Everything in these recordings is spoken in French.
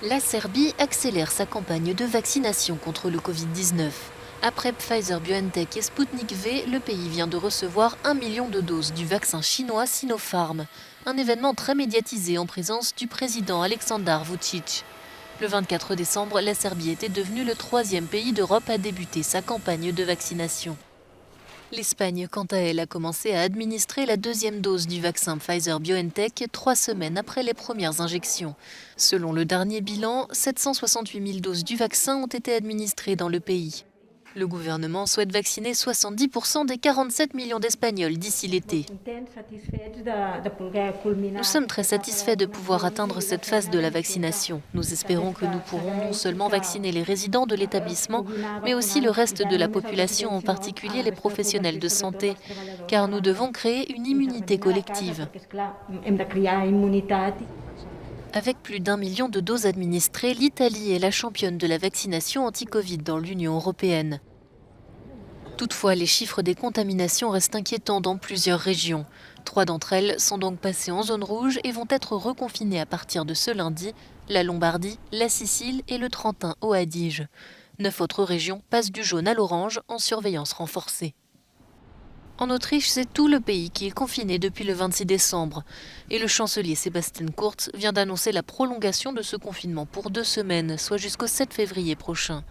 La Serbie accélère sa campagne de vaccination contre le Covid-19. Après Pfizer-BioNTech et Sputnik V, le pays vient de recevoir 1 million de doses du vaccin chinois Sinopharm, un événement très médiatisé en présence du président Aleksandar Vučić. Le 24 décembre, la Serbie était devenue le troisième pays d'Europe à débuter sa campagne de vaccination. L'Espagne, quant à elle, a commencé à administrer la deuxième dose du vaccin Pfizer-BioNTech 3 semaines après les premières injections. Selon le dernier bilan, 768 000 doses du vaccin ont été administrées dans le pays. Le gouvernement souhaite vacciner 70% des 47 millions d'Espagnols d'ici l'été. Nous sommes très satisfaits de pouvoir atteindre cette phase de la vaccination. Nous espérons que nous pourrons non seulement vacciner les résidents de l'établissement, mais aussi le reste de la population, en particulier les professionnels de santé, car nous devons créer une immunité collective. Avec plus d'1 million de doses administrées, l'Italie est la championne de la vaccination anti-Covid dans l'Union européenne. Toutefois, les chiffres des contaminations restent inquiétants dans plusieurs régions. 3 d'entre elles sont donc passées en zone rouge et vont être reconfinées à partir de ce lundi: la Lombardie, la Sicile et le Trentin au Adige. 9 autres régions passent du jaune à l'orange en surveillance renforcée. En Autriche, c'est tout le pays qui est confiné depuis le 26 décembre. Et le chancelier Sebastian Kurz vient d'annoncer la prolongation de ce confinement pour 2 semaines, soit jusqu'au 7 février prochain.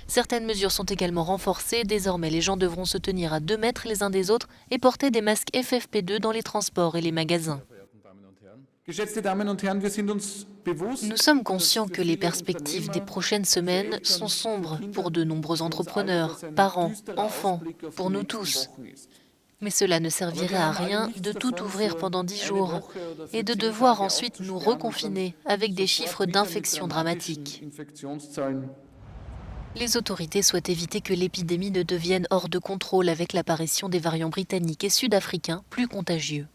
Certaines mesures sont également renforcées. Désormais, les gens devront se tenir à 2 mètres les uns des autres et porter des masques FFP2 dans les transports et les magasins. Nous sommes conscients que les perspectives des prochaines semaines sont sombres pour de nombreux entrepreneurs, parents, enfants, pour nous tous. Mais cela ne servirait à rien de tout ouvrir pendant 10 jours et de devoir ensuite nous reconfiner avec des chiffres d'infection dramatiques. Les autorités souhaitent éviter que l'épidémie ne devienne hors de contrôle avec l'apparition des variants britanniques et sud-africains plus contagieux.